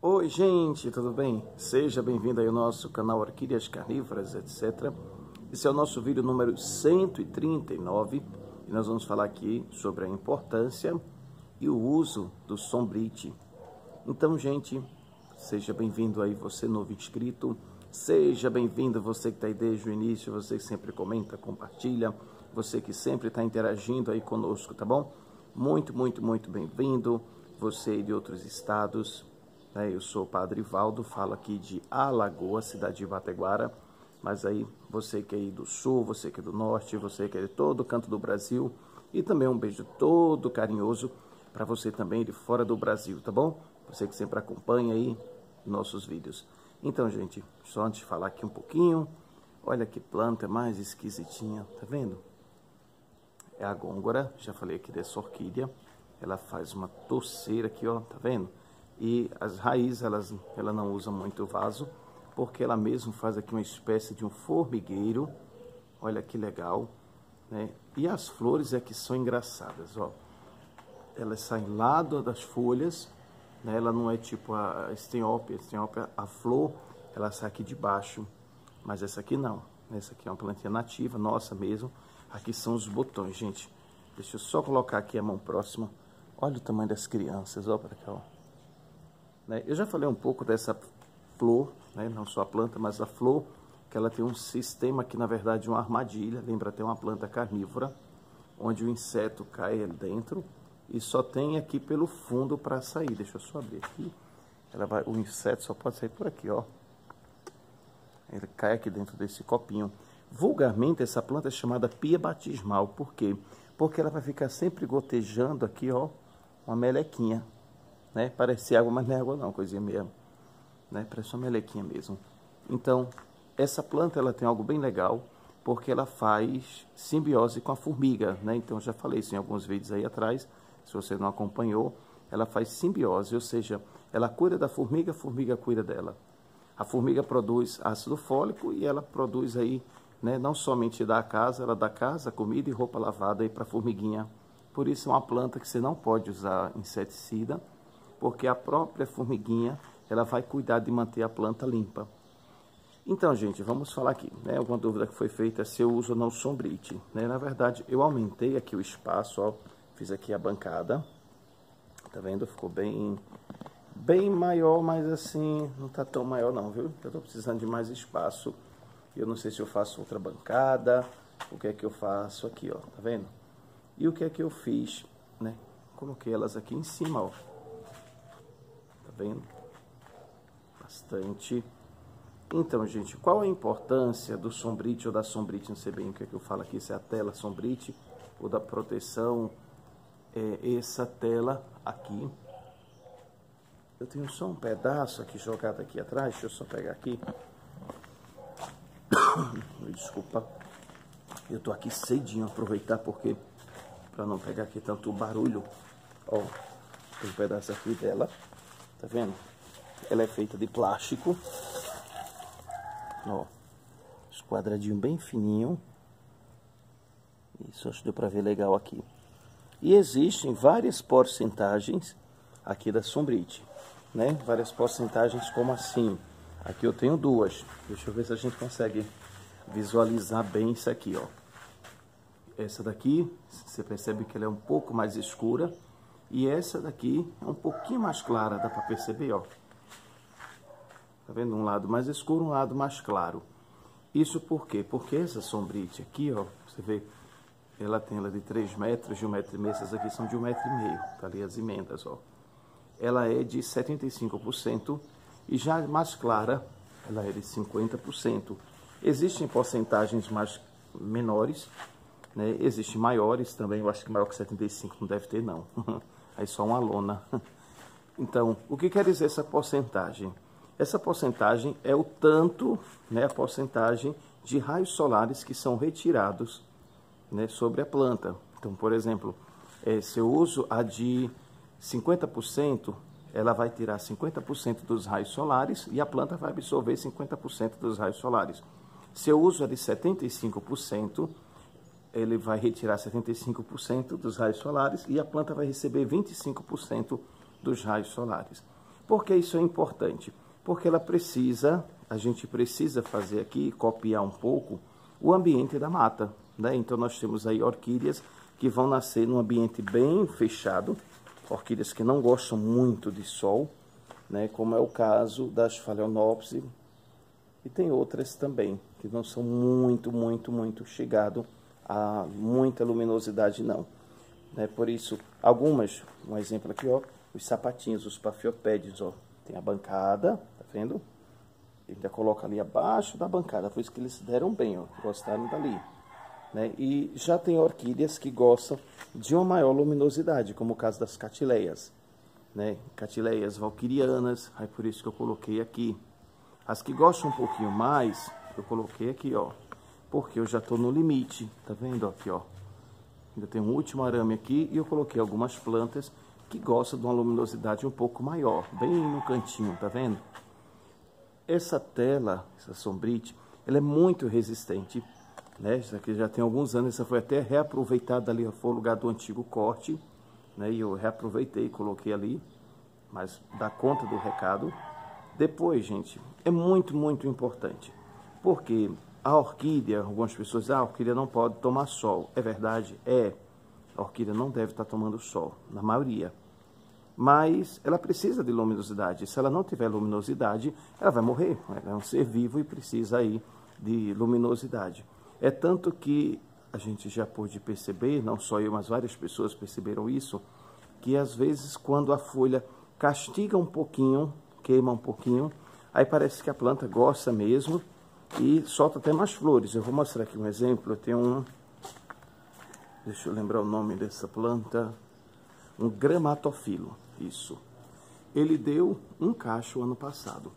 Oi gente, tudo bem? Seja bem-vindo aí ao nosso canal Orquídeas Carnívoras, etc. Esse é o nosso vídeo número 139 e nós vamos falar aqui sobre a importância e o uso do sombrite. Então, gente, seja bem-vindo aí você novo inscrito, seja bem-vindo você que está aí desde o início, você que sempre comenta, compartilha, você que sempre está interagindo aí conosco, tá bom? Muito bem-vindo, você de outros estados. Eu sou o Padre Valdo, falo aqui de Alagoas, cidade de Ibateguara, mas aí você que é aí do sul, você que é do norte, você que é de todo canto do Brasil, e também um beijo todo carinhoso para você também de fora do Brasil, tá bom? Você que sempre acompanha aí nossos vídeos. Então, gente, só antes de falar aqui um pouquinho, olha que planta mais esquisitinha, tá vendo? É a gôngora, já falei aqui dessa orquídea, ela faz uma toceira aqui, ó, tá vendo? E as raízes, ela não usa muito vaso, porque ela mesmo faz aqui uma espécie de um formigueiro. Olha que legal, né? E as flores é que são engraçadas, ó. Elas saem lá das folhas, né? Ela não é tipo a esteópia, a flor, ela sai aqui de baixo. Mas essa aqui não. Essa aqui é uma plantinha nativa, nossa mesmo. Aqui são os botões, gente. Deixa eu só colocar aqui a mão próxima. Olha o tamanho das crianças, ó, para cá, ó. Eu já falei um pouco dessa flor, né? Não só a planta, mas a flor, que ela tem um sistema que, na verdade, é uma armadilha, lembra até uma planta carnívora, onde o inseto cai ali dentro e só tem aqui pelo fundo para sair. Deixa eu só abrir aqui. O inseto só pode sair por aqui, ó. Ele cai aqui dentro desse copinho. Vulgarmente, essa planta é chamada pia batismal. Por quê? Porque ela vai ficar sempre gotejando aqui, ó, uma melequinha. Né? Parece água, mas não é água não, coisinha mesmo, né? Parece uma melequinha mesmo. Então, essa planta ela tem algo bem legal, porque ela faz simbiose com a formiga, né? Então, eu já falei isso em alguns vídeos aí atrás, se você não acompanhou, ela faz simbiose, ou seja, ela cuida da formiga, a formiga cuida dela. A formiga produz ácido fólico e ela produz aí, né, não somente da casa, ela dá casa, comida e roupa lavada aí para a formiguinha. Por isso é uma planta que você não pode usar inseticida, porque a própria formiguinha, ela vai cuidar de manter a planta limpa. Então, gente, vamos falar aqui, né? Alguma dúvida que foi feita se eu uso ou não sombrite, né? Na verdade, eu aumentei aqui o espaço, ó, fiz aqui a bancada, tá vendo? Ficou bem maior, mas assim, não tá tão maior não, viu? Eu tô precisando de mais espaço, eu não sei se eu faço outra bancada, o que é que eu faço aqui, ó, tá vendo? E o que é que eu fiz, né? Coloquei elas aqui em cima, ó. Tá vendo? Bastante. Então, gente, qual a importância do sombrite ou da sombrite? Não sei bem o que é que eu falo aqui, se é a tela sombrite ou da proteção. Essa tela aqui. Eu tenho só um pedaço aqui jogado aqui atrás. Deixa eu só pegar aqui. Me desculpa. Eu tô aqui cedinho, aproveitar porque para não pegar aqui tanto barulho. Ó, tem um pedaço aqui dela. Tá vendo? Ela é feita de plástico. Ó, os quadradinhos bem fininho. Isso, acho que deu pra ver legal aqui. E existem várias porcentagens aqui da sombrite, né? Várias porcentagens como assim. Aqui eu tenho duas. Deixa eu ver se a gente consegue visualizar bem isso aqui, ó. Essa daqui, você percebe que ela é um pouco mais escura. E essa daqui é um pouquinho mais clara, dá pra perceber, ó. Tá vendo? Um lado mais escuro, um lado mais claro. Isso por quê? Porque essa sombrite aqui, ó, você vê, ela tem ela de 3 metros, de 1,5 metro, essas aqui são de 1,5 metro, tá ali as emendas, ó. Ela é de 75% e já mais clara, ela é de 50%. Existem porcentagens mais menores, né? Existem maiores também, eu acho que maior que 75 não deve ter, não. Aí só uma lona. Então, o que quer dizer essa porcentagem? Essa porcentagem é o tanto, né, a porcentagem de raios solares que são retirados, né, sobre a planta. Então, por exemplo, se eu uso a de 50%, ela vai tirar 50% dos raios solares e a planta vai absorver 50% dos raios solares. Se eu uso a de 75%, ele vai retirar 75% dos raios solares e a planta vai receber 25% dos raios solares. Por que isso é importante? Porque a gente precisa fazer aqui, copiar um pouco o ambiente da mata, né? Então nós temos aí orquídeas que vão nascer num ambiente bem fechado, orquídeas que não gostam muito de sol, né? Como é o caso das Phalaenopsis, e tem outras também, que não são muito chegado a muita luminosidade não. Né? Por isso, algumas, um exemplo aqui, ó, os sapatinhos, os Paphiopedis, ó, tem a bancada, tá vendo? Ele ainda coloca ali abaixo da bancada, foi isso que eles deram bem, ó, gostaram dali. Né? E já tem orquídeas que gostam de uma maior luminosidade, como o caso das Catileias, né? Catileias valquirianas, aí por isso que eu coloquei aqui. As que gostam um pouquinho mais, eu coloquei aqui, ó, porque eu já estou no limite, tá vendo aqui, ó? Ainda tem um último arame aqui e eu coloquei algumas plantas que gostam de uma luminosidade um pouco maior, bem no cantinho, tá vendo? Essa tela, essa sombrite, ela é muito resistente, né? Isso aqui já tem alguns anos, essa foi até reaproveitada ali, foi o lugar do antigo corte, né? E eu reaproveitei, coloquei ali, mas dá conta do recado. Depois, gente, é muito importante, porque a orquídea, algumas pessoas dizem, a orquídea não pode tomar sol. É verdade? É. A orquídea não deve estar tomando sol, na maioria. Mas ela precisa de luminosidade. Se ela não tiver luminosidade, ela vai morrer. Ela é um ser vivo e precisa aí de luminosidade. É tanto que a gente já pôde perceber, não só eu, mas várias pessoas perceberam isso, que às vezes quando a folha castiga um pouquinho, queima um pouquinho, aí parece que a planta gosta mesmo e solta até mais flores. Eu vou mostrar aqui um exemplo. Eu tenho um, deixa eu lembrar o nome dessa planta, um gramatofilo, isso. Ele deu um cacho ano passado.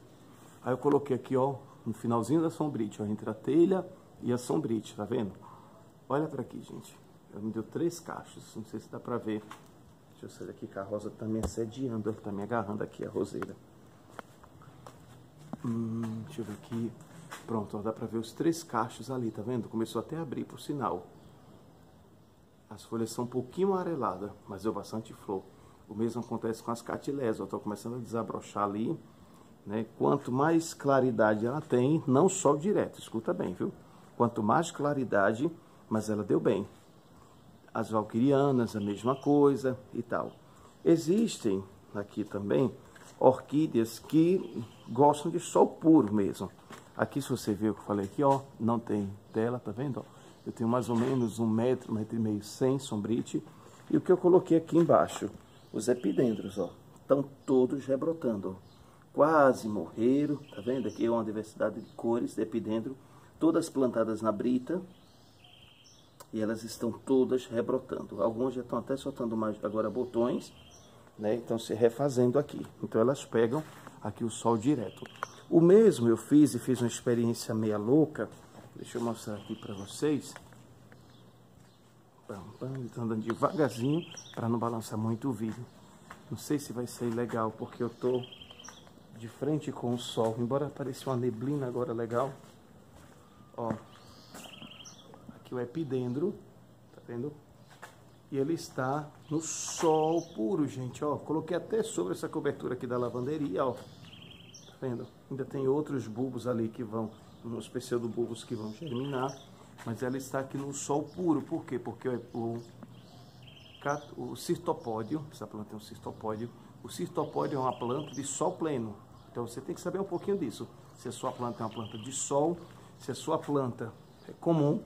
Aí eu coloquei aqui, ó, no finalzinho da sombrite, ó, entre a telha e a sombrite, tá vendo? Olha para aqui, gente. Ele me deu 3 cachos, não sei se dá para ver. Deixa eu sair daqui que a rosa tá me assediando, ela tá me agarrando aqui, a roseira. Deixa eu ver aqui. Pronto, ó, dá para ver os 3 cachos ali, tá vendo? Começou até a abrir, por sinal. As folhas são um pouquinho amareladas, mas deu bastante flor. O mesmo acontece com as Catileias, eu tô começando a desabrochar ali, né? Quanto mais claridade ela tem, não sol direto, escuta bem, viu? Quanto mais claridade, mas ela deu bem. As valquirianas, a mesma coisa e tal. Existem aqui também orquídeas que gostam de sol puro mesmo. Aqui, se você ver o que eu falei aqui, ó, não tem tela, tá vendo? Ó, eu tenho mais ou menos 1 metro, 1,5 metros sem sombrite. E o que eu coloquei aqui embaixo, os epidendros, ó, estão todos rebrotando, ó. Quase morreram, tá vendo? Aqui é uma diversidade de cores de epidendro, todas plantadas na brita. E elas estão todas rebrotando. Algumas já estão até soltando mais agora botões, né? Estão se refazendo aqui. Então elas pegam aqui o sol direto. O mesmo eu fiz uma experiência meia louca. Deixa eu mostrar aqui para vocês. Estou andando devagarzinho para não balançar muito o vídeo. Não sei se vai sair legal porque eu tô de frente com o sol. Embora pareça uma neblina agora legal. Ó. Aqui o epidendro, tá vendo? E ele está no sol puro, gente, ó. Coloquei até sobre essa cobertura aqui da lavanderia, ó. Tá vendo? Ainda tem outros bulbos ali que vão, uns pseudobulbos que vão germinar. Mas ela está aqui no sol puro. Por quê? Porque o cirtopódio, essa planta é um cirtopódio. O cirtopódio é uma planta de sol pleno. Então você tem que saber um pouquinho disso. Se a sua planta é uma planta de sol, se a sua planta é comum,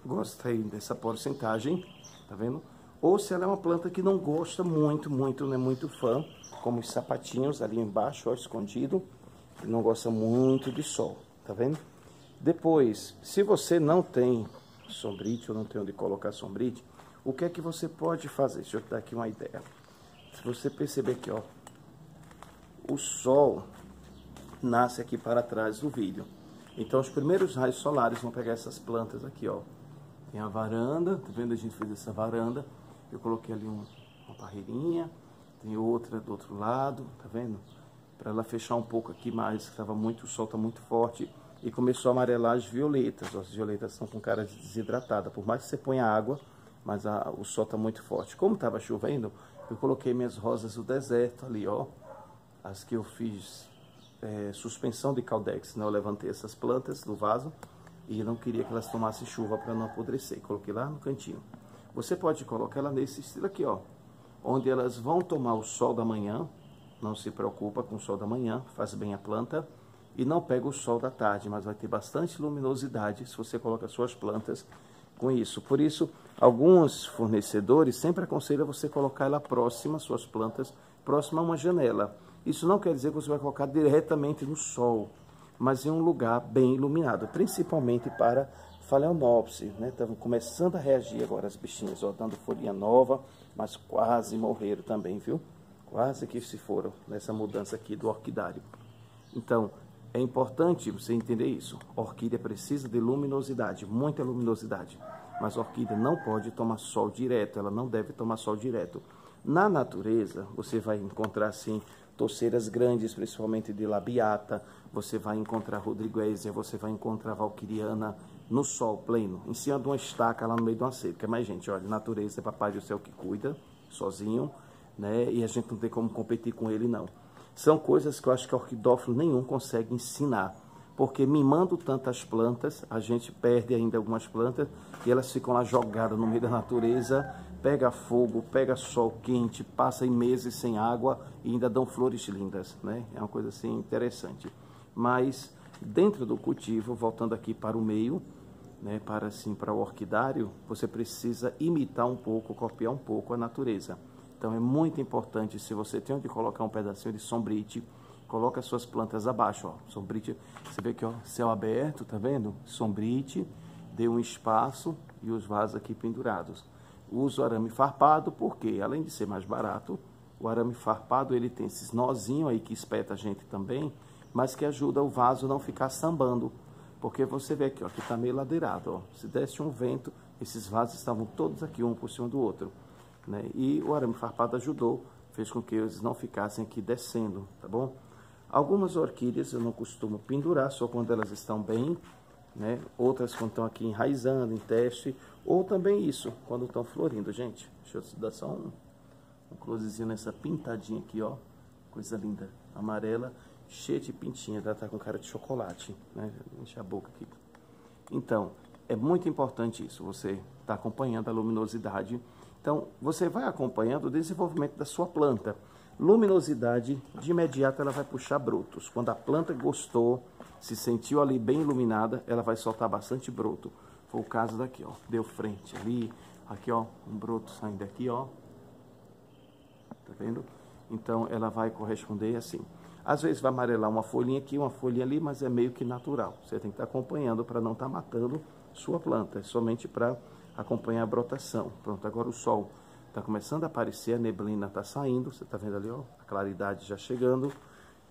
gosta aí dessa porcentagem, tá vendo? Ou se ela é uma planta que não gosta muito, não é muito fã, como os sapatinhos ali embaixo, ó, escondido, que não gosta muito de sol, tá vendo? Depois, se você não tem sombrite ou não tem onde colocar sombrite, o que é que você pode fazer? Deixa eu dar aqui uma ideia. Se você perceber aqui, ó, o sol nasce aqui para trás do vídeo. Então os primeiros raios solares vão pegar essas plantas aqui, ó. Tem a varanda, tá vendo? A gente fez essa varanda. Eu coloquei ali uma barreirinha. Tem outra do outro lado, tá vendo? Para ela fechar um pouco aqui mais, que o sol tá muito forte. E começou a amarelar as violetas. Ó, as violetas estão com cara de desidratada. Por mais que você ponha água, mas o sol tá muito forte. Como tava chovendo, eu coloquei minhas rosas do deserto ali, ó. as que eu fiz suspensão de caldex, né? Eu levantei essas plantas do vaso e não queria que elas tomassem chuva para não apodrecer. Coloquei lá no cantinho. Você pode colocar ela nesse estilo aqui, ó, onde elas vão tomar o sol da manhã. Não se preocupa com o sol da manhã, faz bem a planta. E não pega o sol da tarde, mas vai ter bastante luminosidade se você coloca suas plantas com isso. Por isso, alguns fornecedores sempre aconselham você colocar ela próxima, suas plantas, próxima a uma janela. Isso não quer dizer que você vai colocar diretamente no sol, mas em um lugar bem iluminado, principalmente para Phalaenopsis, né? Estavam começando a reagir agora as bichinhas, ó, dando folhinha nova, mas quase morreram também, viu? Quase que se foram nessa mudança aqui do orquidário. Então, é importante você entender isso. A orquídea precisa de luminosidade, muita luminosidade. Mas a orquídea não pode tomar sol direto, ela não deve tomar sol direto. Na natureza, você vai encontrar, assim, torceiras grandes, principalmente de labiata, você vai encontrar rodriguésia, você vai encontrar valquiriana no sol pleno, em cima de uma estaca lá no meio de uma cerca. Mas, gente, olha, natureza é papai do céu que cuida, sozinho, né? E a gente não tem como competir com ele, não. São coisas que eu acho que orquidófilo nenhum consegue ensinar, porque mimando tantas plantas, a gente perde ainda algumas plantas e elas ficam lá jogadas no meio da natureza, pega fogo, pega sol quente, passa em meses sem água e ainda dão flores lindas, né? É uma coisa assim interessante. Mas dentro do cultivo, voltando aqui para o meio, né, para o orquidário, você precisa imitar um pouco, copiar um pouco a natureza. Então é muito importante, se você tem onde colocar um pedacinho de sombrite, coloca as suas plantas abaixo, ó. Sombrite, você vê que, ó, céu aberto, tá vendo? Sombrite, dê um espaço e os vasos aqui pendurados. Uso arame farpado porque, além de ser mais barato, o arame farpado ele tem esses nozinhos aí que espeta a gente também, mas que ajuda o vaso não ficar sambando. Porque você vê aqui, ó, que tá meio ladeirado, ó. Se desse um vento, esses vasos estavam todos aqui, um por cima do outro, né? E o arame farpado ajudou, fez com que eles não ficassem aqui descendo, tá bom? Algumas orquídeas eu não costumo pendurar, só quando elas estão bem, né? Outras quando estão aqui enraizando, em teste, ou também isso, quando estão florindo, gente. Deixa eu dar só um closezinho nessa pintadinha aqui, ó. Coisa linda, amarela, cheia de pintinha, ela tá com cara de chocolate, né? Enche a boca aqui. Então, é muito importante isso, você tá acompanhando a luminosidade. Então, você vai acompanhando o desenvolvimento da sua planta. Luminosidade, de imediato ela vai puxar brotos. Quando a planta gostou, se sentiu ali bem iluminada, ela vai soltar bastante broto. Foi o caso daqui, ó. Deu frente ali, aqui, ó, um broto saindo daqui, ó. Tá vendo? Então, ela vai corresponder assim. Às vezes vai amarelar uma folhinha aqui, uma folhinha ali, mas é meio que natural. Você tem que estar acompanhando para não estar matando sua planta. É somente para acompanhar a brotação. Pronto, agora o sol está começando a aparecer, a neblina está saindo. Você está vendo ali, ó, a claridade já chegando.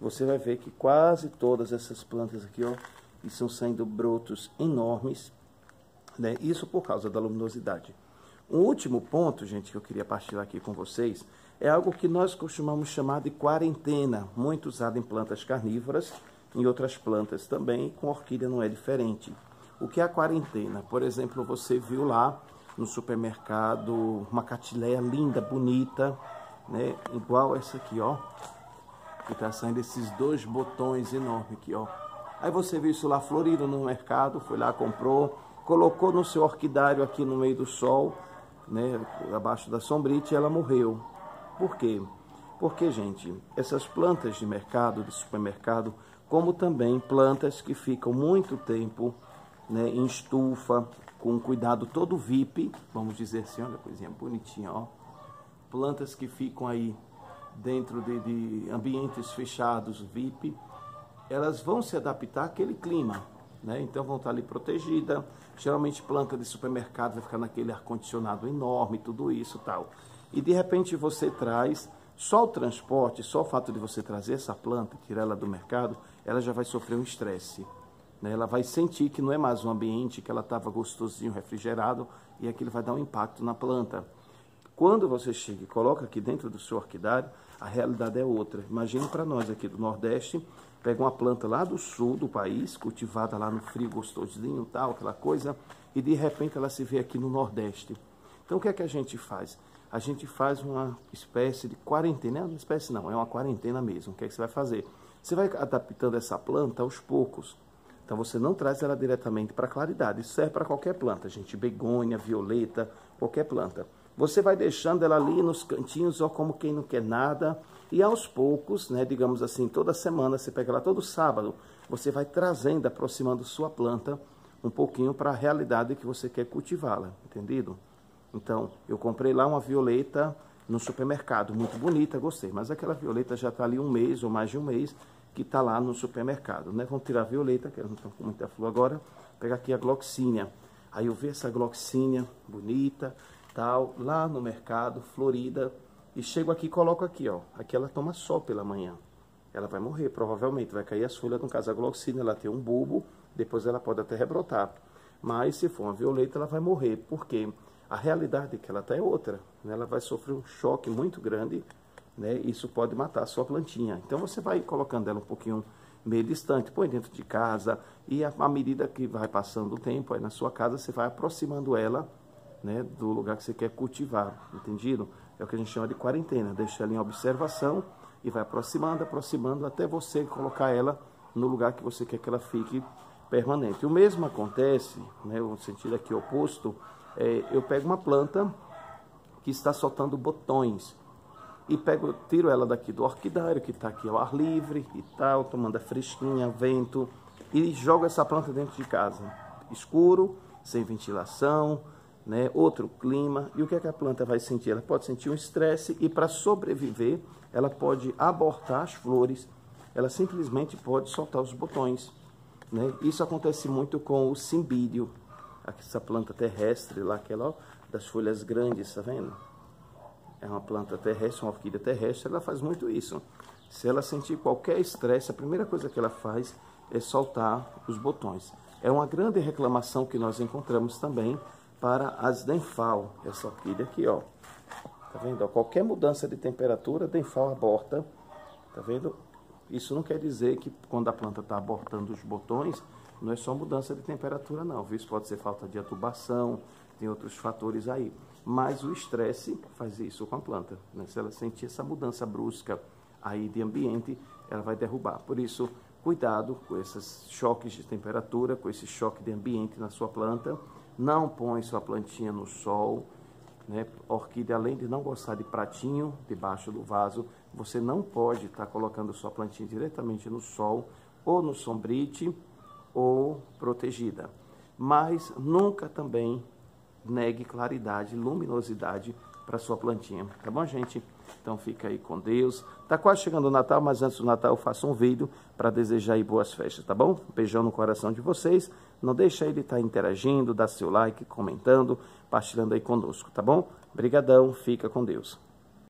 Você vai ver que quase todas essas plantas aqui, ó, estão saindo brotos enormes, né? Isso por causa da luminosidade. Um último ponto, gente, que eu queria partilhar aqui com vocês, é algo que nós costumamos chamar de quarentena, muito usado em plantas carnívoras, em outras plantas também, com orquídea não é diferente. O que é a quarentena? Por exemplo, você viu lá no supermercado uma catileia linda, bonita, né? Igual essa aqui, ó, que está saindo esses dois botões enormes aqui, ó. Aí você viu isso lá florido no mercado, foi lá, comprou, colocou no seu orquidário aqui no meio do sol, né, abaixo da sombrite, e ela morreu. Por quê? Porque, gente, essas plantas de mercado, de supermercado, como também plantas que ficam muito tempo, né, em estufa, com cuidado todo VIP, vamos dizer assim, olha a coisinha bonitinha, ó. Plantas que ficam aí dentro de ambientes fechados, VIP, elas vão se adaptar àquele clima, né? Então vão estar ali protegidas. Geralmente planta de supermercado vai ficar naquele ar-condicionado enorme, tudo isso e tal. E de repente você traz, só o transporte, só o fato de você trazer essa planta, tirar ela do mercado, ela já vai sofrer um estresse, né? Ela vai sentir que não é mais um ambiente, que ela estava gostosinho, refrigerado, e aquilo vai dar um impacto na planta. Quando você chega e coloca aqui dentro do seu orquidário, a realidade é outra. Imagine para nós aqui do Nordeste, pega uma planta lá do sul do país, cultivada lá no frio gostosinho, tal, aquela coisa, e de repente ela se vê aqui no Nordeste. Então o que é que a gente faz? a gente faz uma espécie de quarentena. Não é uma espécie não, é uma quarentena mesmo. O que é que você vai fazer? Você vai adaptando essa planta aos poucos. Então você não traz ela diretamente para a claridade. Isso serve para qualquer planta, gente. Begônia, violeta, qualquer planta. Você vai deixando ela ali nos cantinhos, ó, como quem não quer nada. E aos poucos, né, digamos assim, toda semana, você pega ela todo sábado, você vai trazendo, aproximando sua planta um pouquinho para a realidade que você quer cultivá-la, entendido? Então, eu comprei lá uma violeta no supermercado, muito bonita, gostei. Mas aquela violeta já está ali um mês ou mais de um mês que está lá no supermercado, né? Vamos tirar a violeta, que eu não estou com muita flor agora, pegar aqui a gloxínia. Aí eu vi essa gloxínia bonita, tal, lá no mercado, florida, e chego aqui e coloco aqui, ó. Aqui ela toma sol pela manhã. Ela vai morrer, provavelmente, vai cair as folhas. No caso, a gloxínia, ela tem um bulbo, depois ela pode até rebrotar. Mas se for uma violeta, ela vai morrer, porque a realidade que ela está é outra, né? Ela vai sofrer um choque muito grande, né? Isso pode matar a sua plantinha. Então você vai colocando ela um pouquinho meio distante, põe dentro de casa, e à medida que vai passando o tempo, aí na sua casa você vai aproximando ela, né, do lugar que você quer cultivar, entendido? É o que a gente chama de quarentena, deixa ela em observação e vai aproximando, aproximando, até você colocar ela no lugar que você quer que ela fique permanente. O mesmo acontece, né, o sentido aqui oposto, eu pego uma planta que está soltando botões e tiro ela daqui do orquidário, que está aqui ao ar livre e tal, tomando a fresquinha, vento, e jogo essa planta dentro de casa, escuro, sem ventilação, né, outro clima. E o que é que a planta vai sentir? Ela pode sentir um estresse e, para sobreviver, ela pode abortar as flores, ela simplesmente pode soltar os botões, né? Isso acontece muito com o cimbídio, essa planta terrestre lá, aquela, ó, das folhas grandes, tá vendo? É uma planta terrestre, uma orquídea terrestre, ela faz muito isso. Se ela sentir qualquer estresse, a primeira coisa que ela faz é soltar os botões. É uma grande reclamação que nós encontramos também para as Denfal, essa orquídea aqui, ó. Tá vendo? Qualquer mudança de temperatura, a Denfal aborta, tá vendo? Isso não quer dizer que quando a planta está abortando os botões, não é só mudança de temperatura não, viu? Isso pode ser falta de adubação, tem outros fatores aí. Mas o estresse faz isso com a planta, né? Se ela sentir essa mudança brusca aí de ambiente, ela vai derrubar. Por isso, cuidado com esses choques de temperatura, com esse choque de ambiente na sua planta. Não põe sua plantinha no sol, né? A orquídea, além de não gostar de pratinho debaixo do vaso, você não pode estar colocando sua plantinha diretamente no sol, ou no sombrite, ou protegida. Mas nunca também negue claridade, luminosidade para sua plantinha, tá bom, gente? Então fica aí com Deus. Tá quase chegando o Natal, mas antes do Natal eu faço um vídeo para desejar aí boas festas, tá bom? Um beijão no coração de vocês. Não deixa aí de estar interagindo, dá seu like, comentando, partilhando aí conosco, tá bom? Brigadão, fica com Deus.